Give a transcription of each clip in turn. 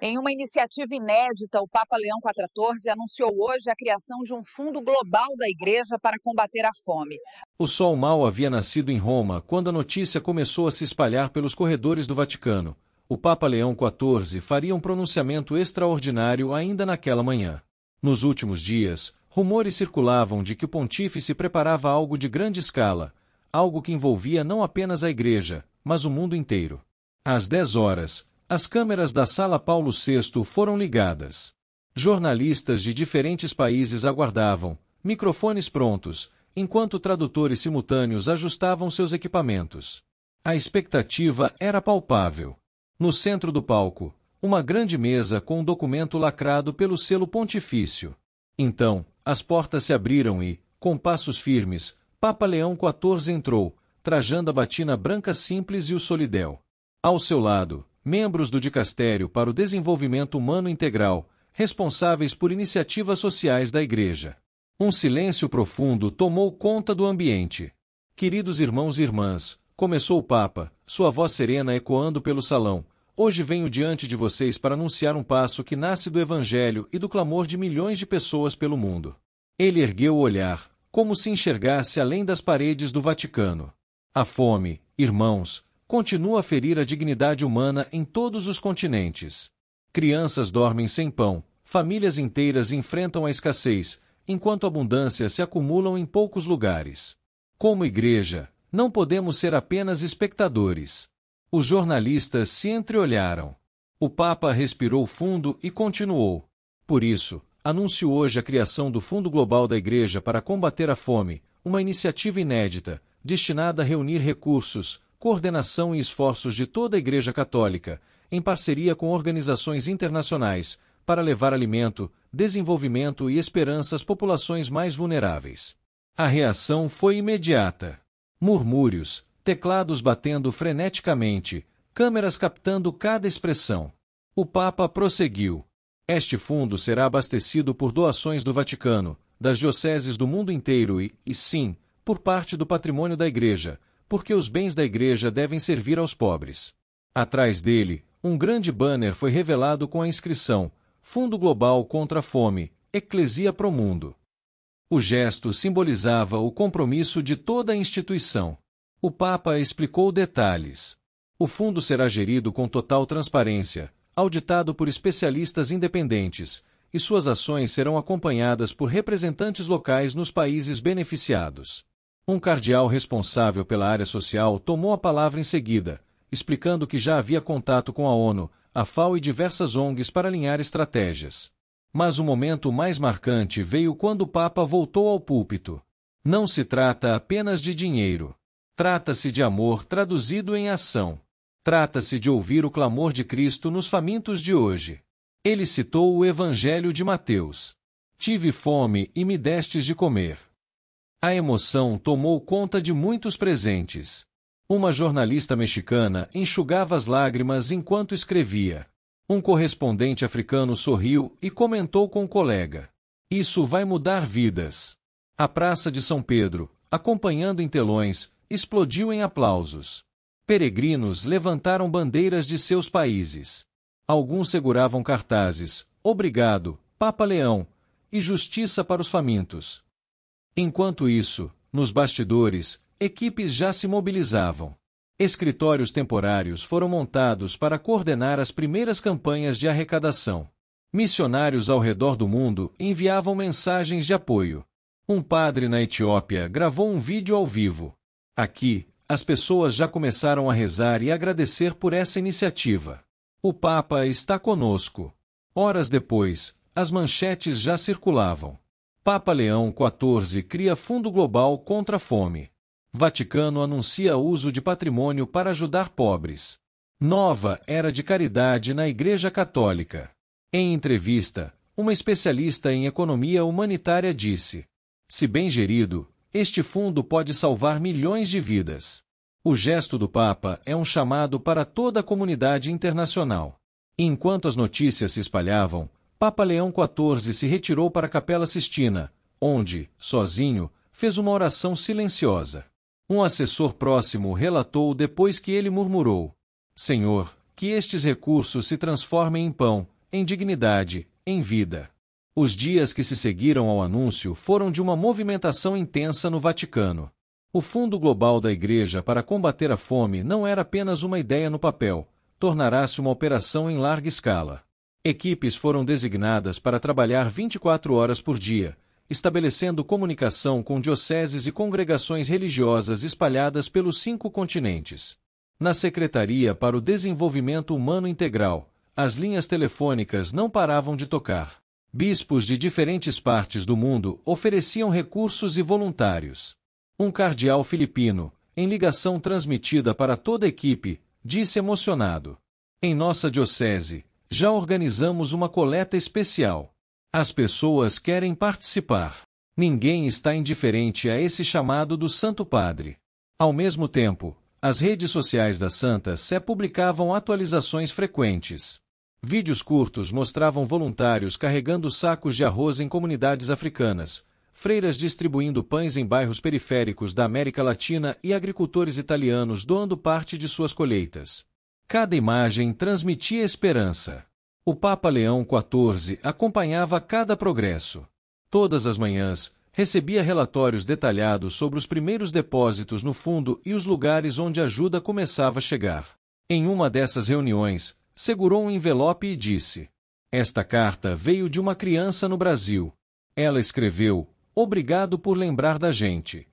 Em uma iniciativa inédita, o Papa Leão XIV anunciou hoje a criação de um fundo global da Igreja para combater a fome. O sol mal havia nascido em Roma quando a notícia começou a se espalhar pelos corredores do Vaticano. O Papa Leão XIV faria um pronunciamento extraordinário ainda naquela manhã. Nos últimos dias, rumores circulavam de que o pontífice preparava algo de grande escala, algo que envolvia não apenas a Igreja, mas o mundo inteiro. Às 10 horas, as câmeras da Sala Paulo VI foram ligadas. Jornalistas de diferentes países aguardavam, microfones prontos, enquanto tradutores simultâneos ajustavam seus equipamentos. A expectativa era palpável. No centro do palco, uma grande mesa com um documento lacrado pelo selo pontifício. Então, as portas se abriram e, com passos firmes, Papa Leão XIV entrou, trajando a batina branca simples e o solidéu. Ao seu lado, membros do Dicastério para o Desenvolvimento Humano Integral, responsáveis por iniciativas sociais da Igreja. Um silêncio profundo tomou conta do ambiente. Queridos irmãos e irmãs, começou o Papa, sua voz serena ecoando pelo salão, hoje venho diante de vocês para anunciar um passo que nasce do Evangelho e do clamor de milhões de pessoas pelo mundo. Ele ergueu o olhar, como se enxergasse além das paredes do Vaticano. A fome, irmãos, continua a ferir a dignidade humana em todos os continentes. Crianças dormem sem pão, famílias inteiras enfrentam a escassez, enquanto a abundância se acumulam em poucos lugares. Como Igreja, não podemos ser apenas espectadores. Os jornalistas se entreolharam. O Papa respirou fundo e continuou. Por isso, anuncio hoje a criação do Fundo Global da Igreja para combater a fome, uma iniciativa inédita, destinada a reunir recursos, coordenação e esforços de toda a Igreja Católica, em parceria com organizações internacionais, para levar alimento, desenvolvimento e esperança às populações mais vulneráveis. A reação foi imediata. Murmúrios, teclados batendo freneticamente, câmeras captando cada expressão. O Papa prosseguiu. Este fundo será abastecido por doações do Vaticano, das dioceses do mundo inteiro e, sim, por parte do patrimônio da Igreja, porque os bens da Igreja devem servir aos pobres. Atrás dele, um grande banner foi revelado com a inscrição Fundo Global contra a Fome, Eclesia Pro Mundo. O gesto simbolizava o compromisso de toda a instituição. O Papa explicou detalhes. O fundo será gerido com total transparência, auditado por especialistas independentes, e suas ações serão acompanhadas por representantes locais nos países beneficiados. Um cardeal responsável pela área social tomou a palavra em seguida, explicando que já havia contato com a ONU, a FAO e diversas ONGs para alinhar estratégias. Mas o momento mais marcante veio quando o Papa voltou ao púlpito. Não se trata apenas de dinheiro. Trata-se de amor traduzido em ação. Trata-se de ouvir o clamor de Cristo nos famintos de hoje. Ele citou o Evangelho de Mateus. Tive fome e me destes de comer. A emoção tomou conta de muitos presentes. Uma jornalista mexicana enxugava as lágrimas enquanto escrevia. Um correspondente africano sorriu e comentou com o colega. Isso vai mudar vidas. A Praça de São Pedro, acompanhando em telões, explodiu em aplausos. Peregrinos levantaram bandeiras de seus países. Alguns seguravam cartazes, Obrigado, Papa Leão, e Justiça para os famintos. Enquanto isso, nos bastidores, equipes já se mobilizavam. Escritórios temporários foram montados para coordenar as primeiras campanhas de arrecadação. Missionários ao redor do mundo enviavam mensagens de apoio. Um padre na Etiópia gravou um vídeo ao vivo. Aqui, as pessoas já começaram a rezar e agradecer por essa iniciativa. O Papa está conosco. Horas depois, as manchetes já circulavam. Papa Leão XIV cria Fundo Global contra a Fome. Vaticano anuncia uso de patrimônio para ajudar pobres. Nova era de caridade na Igreja Católica. Em entrevista, uma especialista em economia humanitária disse: se bem gerido, este fundo pode salvar milhões de vidas. O gesto do Papa é um chamado para toda a comunidade internacional. Enquanto as notícias se espalhavam, Papa Leão XIV se retirou para a Capela Sistina, onde, sozinho, fez uma oração silenciosa. Um assessor próximo relatou depois que ele murmurou: Senhor, que estes recursos se transformem em pão, em dignidade, em vida. Os dias que se seguiram ao anúncio foram de uma movimentação intensa no Vaticano. O Fundo Global da Igreja para combater a fome não era apenas uma ideia no papel, tornará-se uma operação em larga escala. Equipes foram designadas para trabalhar 24 horas por dia, estabelecendo comunicação com dioceses e congregações religiosas espalhadas pelos 5 continentes. Na Secretaria para o Desenvolvimento Humano Integral, as linhas telefônicas não paravam de tocar. Bispos de diferentes partes do mundo ofereciam recursos e voluntários. Um cardeal filipino, em ligação transmitida para toda a equipe, disse emocionado: "Em nossa diocese, já organizamos uma coleta especial. As pessoas querem participar. Ninguém está indiferente a esse chamado do Santo Padre." Ao mesmo tempo, as redes sociais da Santa Sé publicavam atualizações frequentes. Vídeos curtos mostravam voluntários carregando sacos de arroz em comunidades africanas, freiras distribuindo pães em bairros periféricos da América Latina e agricultores italianos doando parte de suas colheitas. Cada imagem transmitia esperança. O Papa Leão XIV acompanhava cada progresso. Todas as manhãs, recebia relatórios detalhados sobre os primeiros depósitos no fundo e os lugares onde a ajuda começava a chegar. Em uma dessas reuniões, segurou um envelope e disse: "Esta carta veio de uma criança no Brasil. Ela escreveu: 'Obrigado por lembrar da gente.'"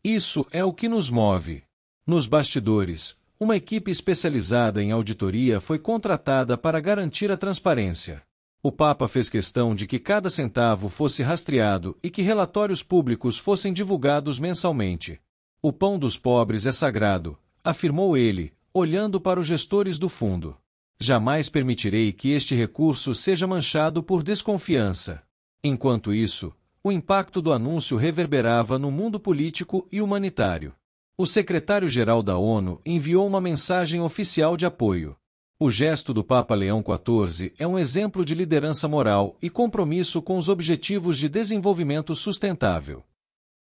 Isso é o que nos move. Nos bastidores, uma equipe especializada em auditoria foi contratada para garantir a transparência. O Papa fez questão de que cada centavo fosse rastreado e que relatórios públicos fossem divulgados mensalmente. "O pão dos pobres é sagrado", afirmou ele, olhando para os gestores do fundo. "Jamais permitirei que este recurso seja manchado por desconfiança." Enquanto isso, o impacto do anúncio reverberava no mundo político e humanitário. O secretário-geral da ONU enviou uma mensagem oficial de apoio. O gesto do Papa Leão XIV é um exemplo de liderança moral e compromisso com os objetivos de desenvolvimento sustentável.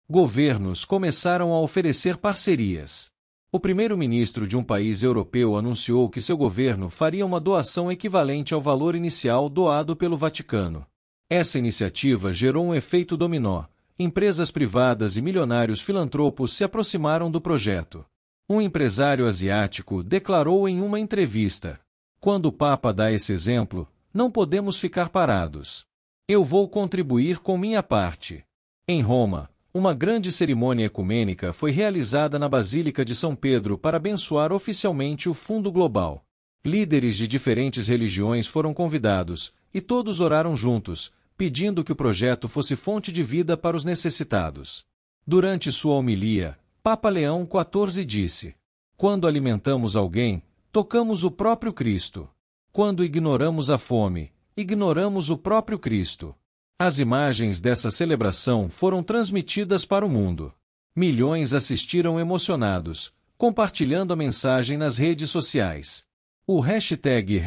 Governos começaram a oferecer parcerias. O primeiro-ministro de um país europeu anunciou que seu governo faria uma doação equivalente ao valor inicial doado pelo Vaticano. Essa iniciativa gerou um efeito dominó. Empresas privadas e milionários filantropos se aproximaram do projeto. Um empresário asiático declarou em uma entrevista: "Quando o Papa dá esse exemplo, não podemos ficar parados. Eu vou contribuir com minha parte." Em Roma, uma grande cerimônia ecumênica foi realizada na Basílica de São Pedro para abençoar oficialmente o Fundo Global. Líderes de diferentes religiões foram convidados, e todos oraram juntos, pedindo que o projeto fosse fonte de vida para os necessitados. Durante sua homilia, Papa Leão XIV disse: "Quando alimentamos alguém, tocamos o próprio Cristo. Quando ignoramos a fome, ignoramos o próprio Cristo." As imagens dessa celebração foram transmitidas para o mundo. Milhões assistiram emocionados, compartilhando a mensagem nas redes sociais. O hashtag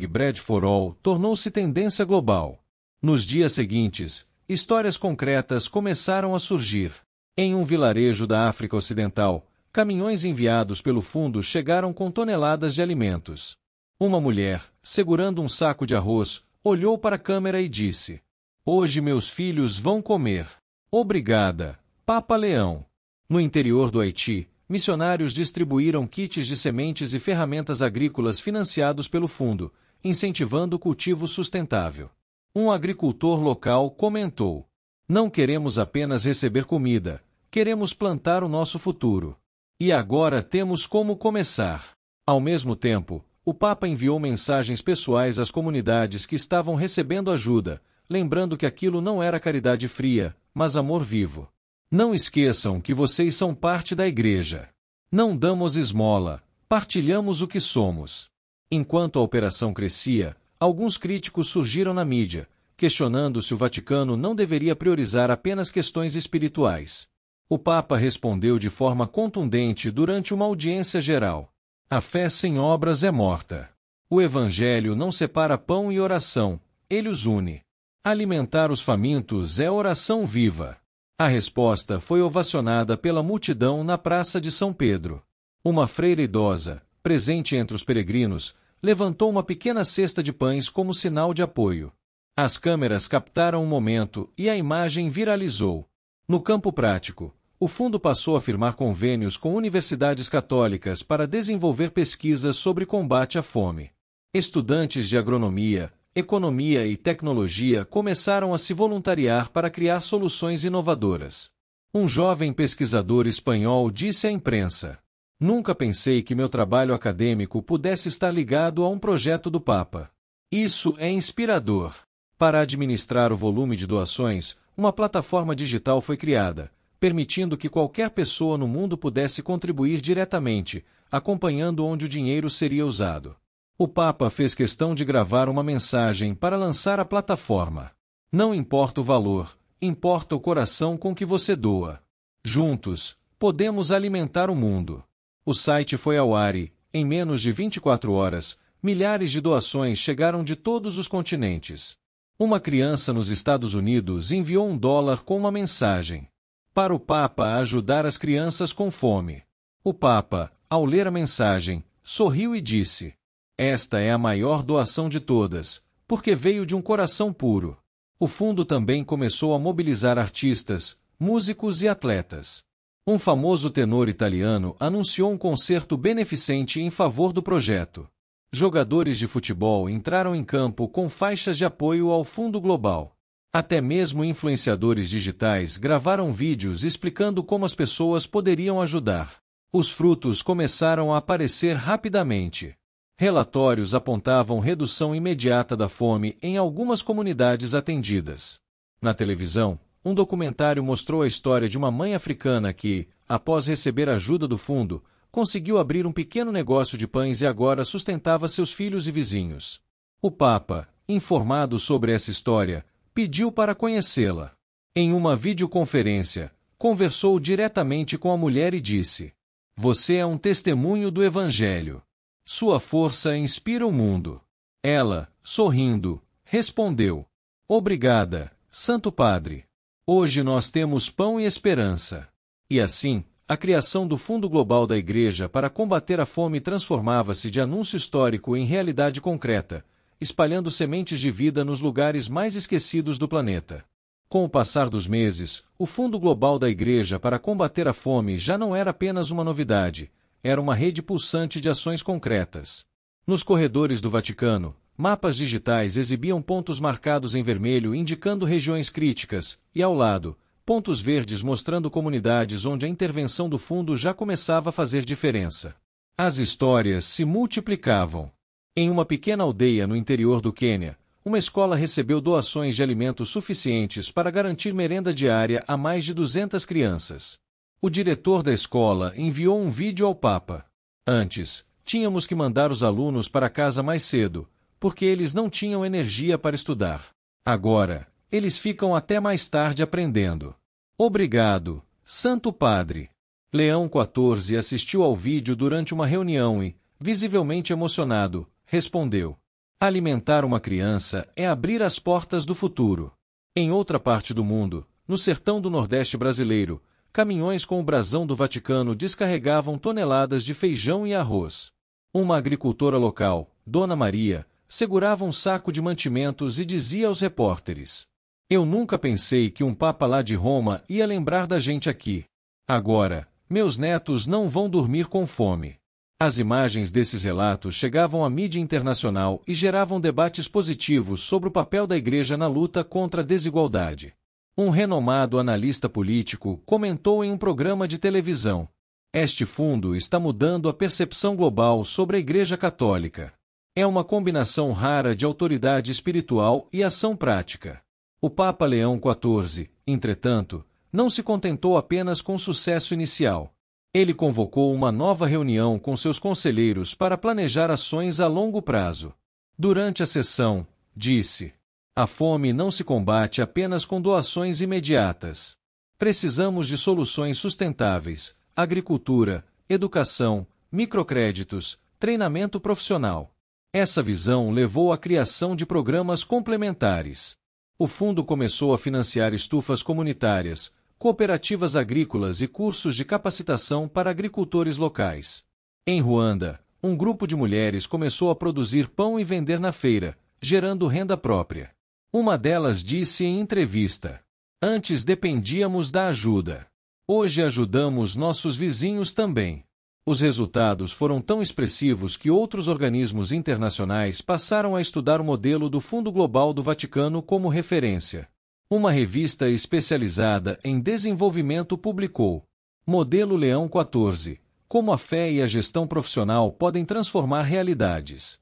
#BreadForAll tornou-se tendência global. Nos dias seguintes, histórias concretas começaram a surgir. Em um vilarejo da África Ocidental, caminhões enviados pelo fundo chegaram com toneladas de alimentos. Uma mulher, segurando um saco de arroz, olhou para a câmera e disse: "Hoje meus filhos vão comer. Obrigada, Papa Leão." No interior do Haiti, missionários distribuíram kits de sementes e ferramentas agrícolas financiados pelo fundo, incentivando o cultivo sustentável. Um agricultor local comentou: "Não queremos apenas receber comida, queremos plantar o nosso futuro. E agora temos como começar." Ao mesmo tempo, o Papa enviou mensagens pessoais às comunidades que estavam recebendo ajuda, lembrando que aquilo não era caridade fria, mas amor vivo. "Não esqueçam que vocês são parte da Igreja. Não damos esmola, partilhamos o que somos." Enquanto a operação crescia, alguns críticos surgiram na mídia, questionando se o Vaticano não deveria priorizar apenas questões espirituais. O Papa respondeu de forma contundente durante uma audiência geral: "A fé sem obras é morta. O Evangelho não separa pão e oração, ele os une. Alimentar os famintos é oração viva." A resposta foi ovacionada pela multidão na Praça de São Pedro. Uma freira idosa, presente entre os peregrinos, levantou uma pequena cesta de pães como sinal de apoio. As câmeras captaram o momento e a imagem viralizou. No campo prático, o fundo passou a firmar convênios com universidades católicas para desenvolver pesquisas sobre combate à fome. Estudantes de agronomia, economia e tecnologia começaram a se voluntariar para criar soluções inovadoras. Um jovem pesquisador espanhol disse à imprensa: "Nunca pensei que meu trabalho acadêmico pudesse estar ligado a um projeto do Papa. Isso é inspirador." Para administrar o volume de doações, uma plataforma digital foi criada, permitindo que qualquer pessoa no mundo pudesse contribuir diretamente, acompanhando onde o dinheiro seria usado. O Papa fez questão de gravar uma mensagem para lançar a plataforma. "Não importa o valor, importa o coração com que você doa. Juntos, podemos alimentar o mundo." O site foi ao ar e, em menos de 24 horas, milhares de doações chegaram de todos os continentes. Uma criança nos Estados Unidos enviou $1 com uma mensagem: "Para o Papa ajudar as crianças com fome." O Papa, ao ler a mensagem, sorriu e disse: "Esta é a maior doação de todas, porque veio de um coração puro." O fundo também começou a mobilizar artistas, músicos e atletas. Um famoso tenor italiano anunciou um concerto beneficente em favor do projeto. Jogadores de futebol entraram em campo com faixas de apoio ao Fundo Global. Até mesmo influenciadores digitais gravaram vídeos explicando como as pessoas poderiam ajudar. Os frutos começaram a aparecer rapidamente. Relatórios apontavam redução imediata da fome em algumas comunidades atendidas. Na televisão, um documentário mostrou a história de uma mãe africana que, após receber ajuda do fundo, conseguiu abrir um pequeno negócio de pães e agora sustentava seus filhos e vizinhos. O Papa, informado sobre essa história, pediu para conhecê-la. Em uma videoconferência, conversou diretamente com a mulher e disse: "Você é um testemunho do Evangelho. Sua força inspira o mundo." Ela, sorrindo, respondeu: "Obrigada, Santo Padre. Hoje nós temos pão e esperança." E assim, a criação do Fundo Global da Igreja para combater a fome transformava-se de anúncio histórico em realidade concreta, espalhando sementes de vida nos lugares mais esquecidos do planeta. Com o passar dos meses, o Fundo Global da Igreja para combater a fome já não era apenas uma novidade, era uma rede pulsante de ações concretas. Nos corredores do Vaticano, mapas digitais exibiam pontos marcados em vermelho indicando regiões críticas, e ao lado, pontos verdes mostrando comunidades onde a intervenção do fundo já começava a fazer diferença. As histórias se multiplicavam. Em uma pequena aldeia no interior do Quênia, uma escola recebeu doações de alimentos suficientes para garantir merenda diária a mais de 200 crianças. O diretor da escola enviou um vídeo ao Papa. "Antes, tínhamos que mandar os alunos para casa mais cedo, porque eles não tinham energia para estudar. Agora, eles ficam até mais tarde aprendendo. Obrigado, Santo Padre." Leão XIV assistiu ao vídeo durante uma reunião e, visivelmente emocionado, respondeu: "Alimentar uma criança é abrir as portas do futuro." Em outra parte do mundo, no sertão do Nordeste brasileiro, caminhões com o brasão do Vaticano descarregavam toneladas de feijão e arroz. Uma agricultora local, Dona Maria, segurava um saco de mantimentos e dizia aos repórteres: "Eu nunca pensei que um Papa lá de Roma ia lembrar da gente aqui. Agora, meus netos não vão dormir com fome." As imagens desses relatos chegavam à mídia internacional e geravam debates positivos sobre o papel da Igreja na luta contra a desigualdade. Um renomado analista político comentou em um programa de televisão: "Este fundo está mudando a percepção global sobre a Igreja Católica. É uma combinação rara de autoridade espiritual e ação prática." O Papa Leão XIV, entretanto, não se contentou apenas com o sucesso inicial. Ele convocou uma nova reunião com seus conselheiros para planejar ações a longo prazo. Durante a sessão, disse: "A fome não se combate apenas com doações imediatas. Precisamos de soluções sustentáveis, agricultura, educação, microcréditos, treinamento profissional." Essa visão levou à criação de programas complementares. O fundo começou a financiar estufas comunitárias, cooperativas agrícolas e cursos de capacitação para agricultores locais. Em Ruanda, Um grupo de mulheres começou a produzir pão e vender na feira, gerando renda própria. Uma delas disse em entrevista: "Antes dependíamos da ajuda. Hoje ajudamos nossos vizinhos também." Os resultados foram tão expressivos que outros organismos internacionais passaram a estudar o modelo do Fundo Global do Vaticano como referência. Uma revista especializada em desenvolvimento publicou Modelo Leão XIV, como a fé e a gestão profissional podem transformar realidades.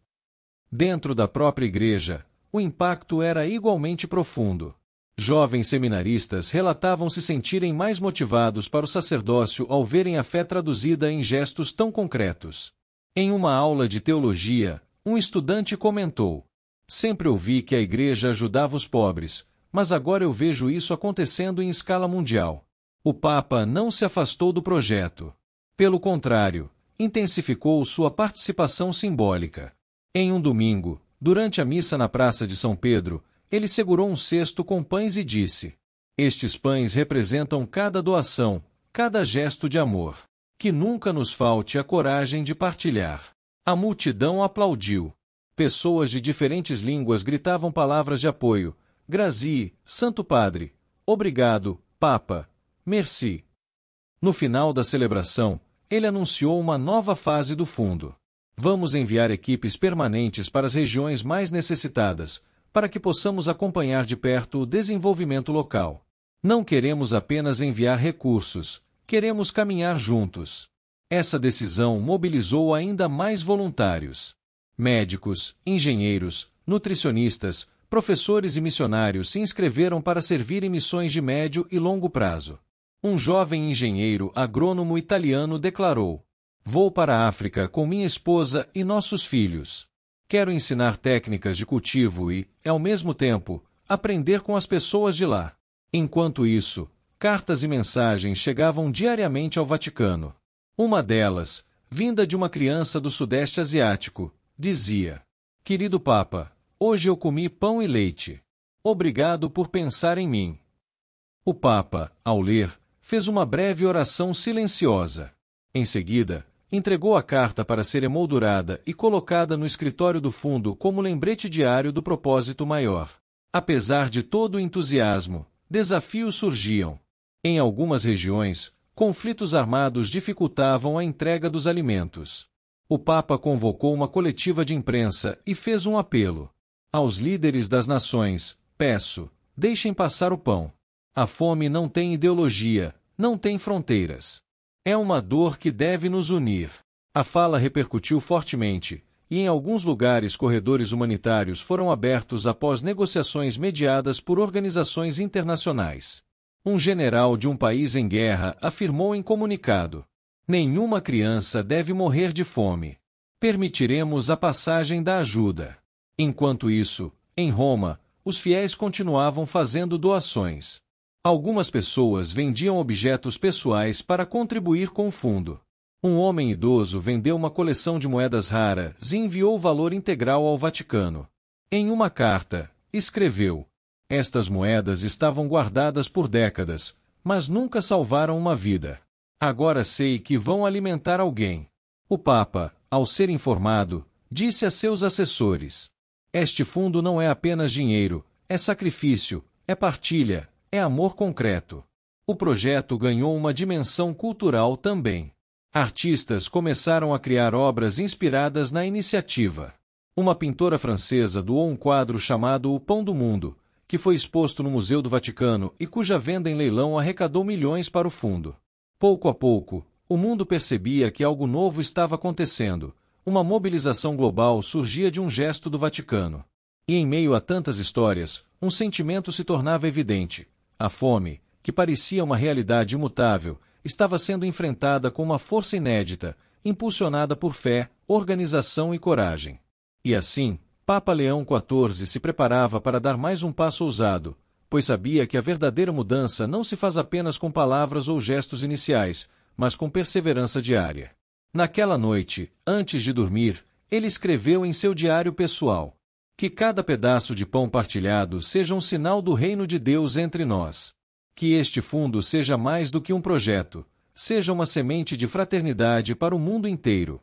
Dentro da própria igreja, o impacto era igualmente profundo. Jovens seminaristas relatavam se sentirem mais motivados para o sacerdócio ao verem a fé traduzida em gestos tão concretos. Em uma aula de teologia, um estudante comentou: "Sempre ouvi que a igreja ajudava os pobres, mas agora eu vejo isso acontecendo em escala mundial." O Papa não se afastou do projeto. Pelo contrário, intensificou sua participação simbólica. Em um domingo, durante a missa na Praça de São Pedro, ele segurou um cesto com pães e disse: "Estes pães representam cada doação, cada gesto de amor. Que nunca nos falte a coragem de partilhar." A multidão aplaudiu. Pessoas de diferentes línguas gritavam palavras de apoio: "Grazie, Santo Padre. Obrigado, Papa. Merci." No final da celebração, ele anunciou uma nova fase do fundo. "Vamos enviar equipes permanentes para as regiões mais necessitadas, para que possamos acompanhar de perto o desenvolvimento local. Não queremos apenas enviar recursos, queremos caminhar juntos." Essa decisão mobilizou ainda mais voluntários. Médicos, engenheiros, nutricionistas, professores e missionários se inscreveram para servir em missões de médio e longo prazo. Um jovem engenheiro agrônomo italiano declarou: "Vou para a África com minha esposa e nossos filhos. Quero ensinar técnicas de cultivo e, ao mesmo tempo, aprender com as pessoas de lá." Enquanto isso, cartas e mensagens chegavam diariamente ao Vaticano. Uma delas, vinda de uma criança do Sudeste Asiático, dizia: "Querido Papa, hoje eu comi pão e leite. Obrigado por pensar em mim." O Papa, ao ler, fez uma breve oração silenciosa. Em seguida, entregou a carta para ser emoldurada e colocada no escritório do fundo como lembrete diário do propósito maior. Apesar de todo o entusiasmo, desafios surgiam. Em algumas regiões, conflitos armados dificultavam a entrega dos alimentos. O Papa convocou uma coletiva de imprensa e fez um apelo: "Aos líderes das nações, peço, deixem passar o pão. A fome não tem ideologia, não tem fronteiras. É uma dor que deve nos unir." A fala repercutiu fortemente, e em alguns lugares corredores humanitários foram abertos após negociações mediadas por organizações internacionais. Um general de um país em guerra afirmou em comunicado: "Nenhuma criança deve morrer de fome. Permitiremos a passagem da ajuda." Enquanto isso, em Roma, os fiéis continuavam fazendo doações. Algumas pessoas vendiam objetos pessoais para contribuir com o fundo. Um homem idoso vendeu uma coleção de moedas raras e enviou o valor integral ao Vaticano. Em uma carta, escreveu: "Estas moedas estavam guardadas por décadas, mas nunca salvaram uma vida. Agora sei que vão alimentar alguém." O Papa, ao ser informado, disse a seus assessores: "Este fundo não é apenas dinheiro, é sacrifício, é partilha, é amor concreto." O projeto ganhou uma dimensão cultural também. Artistas começaram a criar obras inspiradas na iniciativa. Uma pintora francesa doou um quadro chamado O Pão do Mundo, que foi exposto no Museu do Vaticano e cuja venda em leilão arrecadou milhões para o fundo. Pouco a pouco, o mundo percebia que algo novo estava acontecendo. Uma mobilização global surgia de um gesto do Vaticano. E em meio a tantas histórias, um sentimento se tornava evidente: a fome, que parecia uma realidade imutável, estava sendo enfrentada com uma força inédita, impulsionada por fé, organização e coragem. E assim, Papa Leão XIV se preparava para dar mais um passo ousado, pois sabia que a verdadeira mudança não se faz apenas com palavras ou gestos iniciais, mas com perseverança diária. Naquela noite, antes de dormir, ele escreveu em seu diário pessoal: "Que cada pedaço de pão partilhado seja um sinal do reino de Deus entre nós. Que este fundo seja mais do que um projeto, seja uma semente de fraternidade para o mundo inteiro."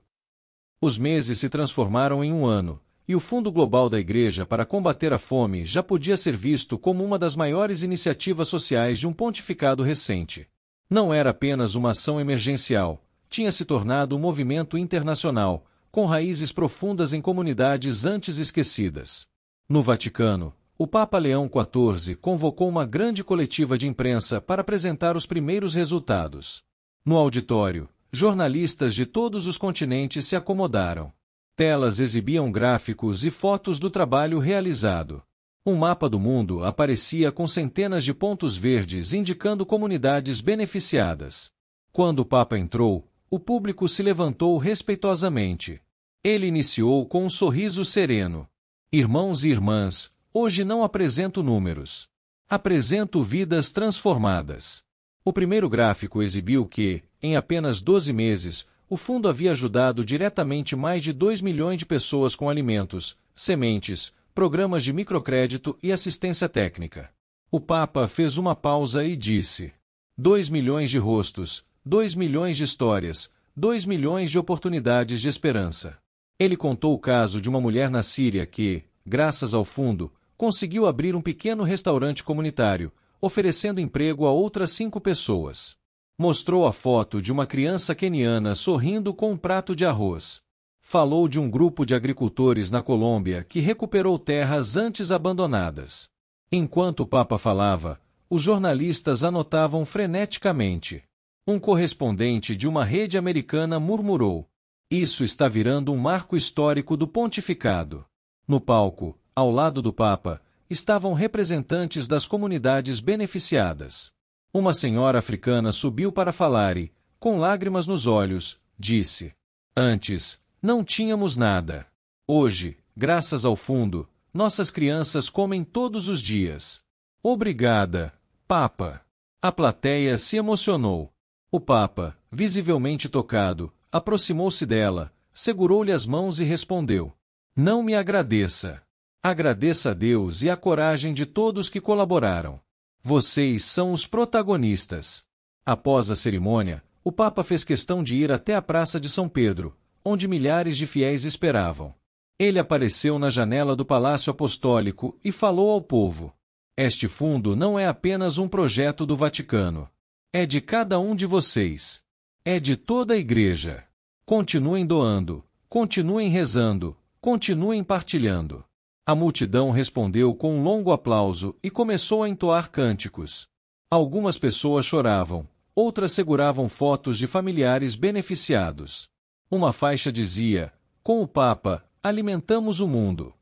Os meses se transformaram em um ano, e o Fundo Global da Igreja para combater a fome já podia ser visto como uma das maiores iniciativas sociais de um pontificado recente. Não era apenas uma ação emergencial, tinha se tornado um movimento internacional, com raízes profundas em comunidades antes esquecidas. No Vaticano, o Papa Leão XIV convocou uma grande coletiva de imprensa para apresentar os primeiros resultados. No auditório, jornalistas de todos os continentes se acomodaram. Telas exibiam gráficos e fotos do trabalho realizado. Um mapa do mundo aparecia com centenas de pontos verdes indicando comunidades beneficiadas. Quando o Papa entrou, o público se levantou respeitosamente. Ele iniciou com um sorriso sereno. Irmãos e irmãs, hoje não apresento números. Apresento vidas transformadas. O primeiro gráfico exibiu que, em apenas 12 meses, o fundo havia ajudado diretamente mais de 2 milhões de pessoas com alimentos, sementes, programas de microcrédito e assistência técnica. O Papa fez uma pausa e disse: 2 milhões de rostos, 2 milhões de histórias, 2 milhões de oportunidades de esperança. Ele contou o caso de uma mulher na Síria que, graças ao fundo, conseguiu abrir um pequeno restaurante comunitário, oferecendo emprego a outras 5 pessoas. Mostrou a foto de uma criança queniana sorrindo com um prato de arroz. Falou de um grupo de agricultores na Colômbia que recuperou terras antes abandonadas. Enquanto o Papa falava, os jornalistas anotavam freneticamente. Um correspondente de uma rede americana murmurou: "Isso está virando um marco histórico do pontificado." No palco, ao lado do Papa, estavam representantes das comunidades beneficiadas. Uma senhora africana subiu para falar e, com lágrimas nos olhos, disse: "Antes, não tínhamos nada. Hoje, graças ao fundo, nossas crianças comem todos os dias. Obrigada, Papa." A plateia se emocionou. O Papa, visivelmente tocado, aproximou-se dela, segurou-lhe as mãos e respondeu: "Não me agradeça. Agradeça a Deus e a coragem de todos que colaboraram. Vocês são os protagonistas." Após a cerimônia, o Papa fez questão de ir até a Praça de São Pedro, onde milhares de fiéis esperavam. Ele apareceu na janela do Palácio Apostólico e falou ao povo: "Este fundo não é apenas um projeto do Vaticano. É de cada um de vocês. É de toda a Igreja. Continuem doando, continuem rezando, continuem partilhando." A multidão respondeu com um longo aplauso e começou a entoar cânticos. Algumas pessoas choravam, outras seguravam fotos de familiares beneficiados. Uma faixa dizia: "Com o Papa, alimentamos o mundo."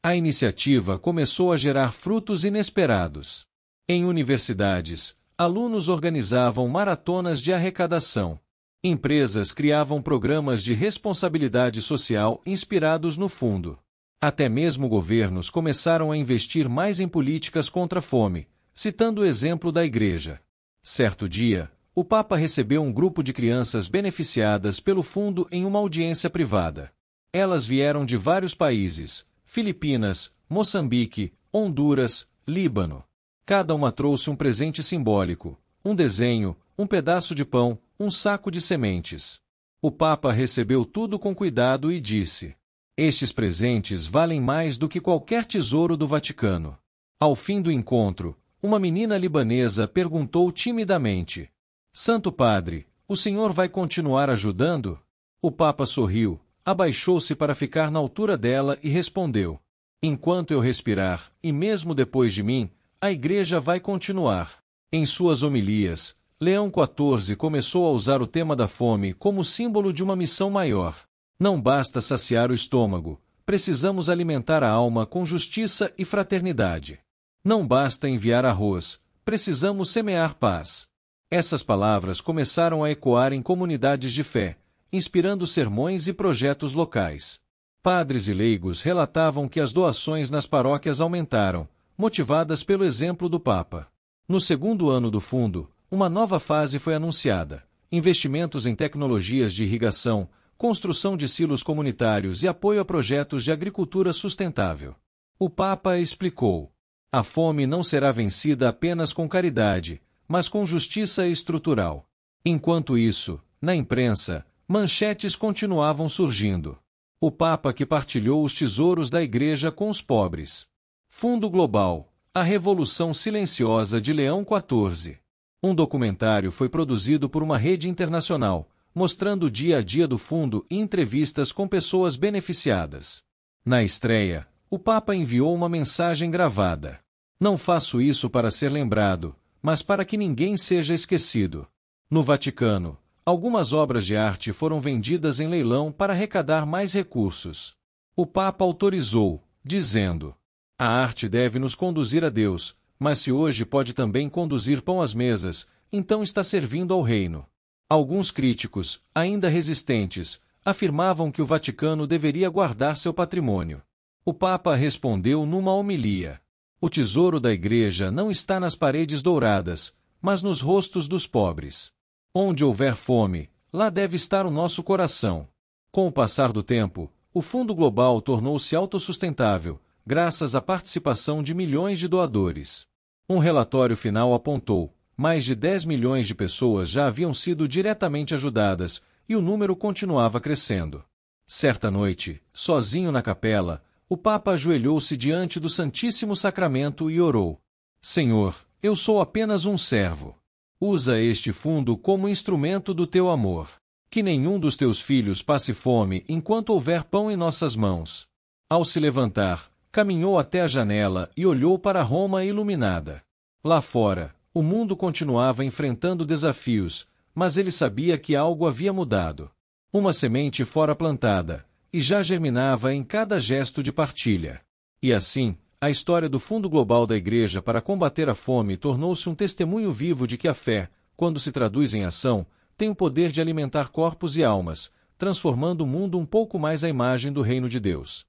A iniciativa começou a gerar frutos inesperados. Em universidades, alunos organizavam maratonas de arrecadação. Empresas criavam programas de responsabilidade social inspirados no fundo. Até mesmo governos começaram a investir mais em políticas contra a fome, citando o exemplo da Igreja. Certo dia, o Papa recebeu um grupo de crianças beneficiadas pelo fundo em uma audiência privada. Elas vieram de vários países: Filipinas, Moçambique, Honduras, Líbano. Cada uma trouxe um presente simbólico, um desenho, um pedaço de pão, um saco de sementes. O Papa recebeu tudo com cuidado e disse: "Estes presentes valem mais do que qualquer tesouro do Vaticano." Ao fim do encontro, uma menina libanesa perguntou timidamente: "Santo Padre, o senhor vai continuar ajudando?" O Papa sorriu, abaixou-se para ficar na altura dela e respondeu: "Enquanto eu respirar, e mesmo depois de mim, a Igreja vai continuar." Em suas homilias, Leão XIV começou a usar o tema da fome como símbolo de uma missão maior. Não basta saciar o estômago, precisamos alimentar a alma com justiça e fraternidade. Não basta enviar arroz, precisamos semear paz. Essas palavras começaram a ecoar em comunidades de fé, inspirando sermões e projetos locais. Padres e leigos relatavam que as doações nas paróquias aumentaram, motivadas pelo exemplo do Papa. No segundo ano do fundo, uma nova fase foi anunciada: investimentos em tecnologias de irrigação, construção de silos comunitários e apoio a projetos de agricultura sustentável. O Papa explicou: "A fome não será vencida apenas com caridade, mas com justiça estrutural." Enquanto isso, na imprensa, Manchetes continuavam surgindo. O Papa que partilhou os tesouros da Igreja com os pobres. Fundo Global, a Revolução Silenciosa de Leão XIV. Um documentário foi produzido por uma rede internacional, mostrando o dia a dia do fundo e entrevistas com pessoas beneficiadas. Na estreia, o Papa enviou uma mensagem gravada. Não faço isso para ser lembrado, mas para que ninguém seja esquecido. No Vaticano, algumas obras de arte foram vendidas em leilão para arrecadar mais recursos. O Papa autorizou, dizendo: a arte deve nos conduzir a Deus, mas se hoje pode também conduzir pão às mesas, então está servindo ao reino. Alguns críticos, ainda resistentes, afirmavam que o Vaticano deveria guardar seu patrimônio. O Papa respondeu numa homilia: o tesouro da Igreja não está nas paredes douradas, mas nos rostos dos pobres. Onde houver fome, lá deve estar o nosso coração. Com o passar do tempo, o Fundo Global tornou-se autossustentável, graças à participação de milhões de doadores. Um relatório final apontou: mais de 10 milhões de pessoas já haviam sido diretamente ajudadas, e o número continuava crescendo. Certa noite, sozinho na capela, o Papa ajoelhou-se diante do Santíssimo Sacramento e orou: Senhor, eu sou apenas um servo. Usa este fundo como instrumento do teu amor. Que nenhum dos teus filhos passe fome enquanto houver pão em nossas mãos. Ao se levantar, caminhou até a janela e olhou para Roma iluminada. Lá fora, o mundo continuava enfrentando desafios, mas ele sabia que algo havia mudado. Uma semente fora plantada, e já germinava em cada gesto de partilha. E assim, a história do Fundo Global da Igreja para combater a fome tornou-se um testemunho vivo de que a fé, quando se traduz em ação, tem o poder de alimentar corpos e almas, transformando o mundo um pouco mais à imagem do reino de Deus.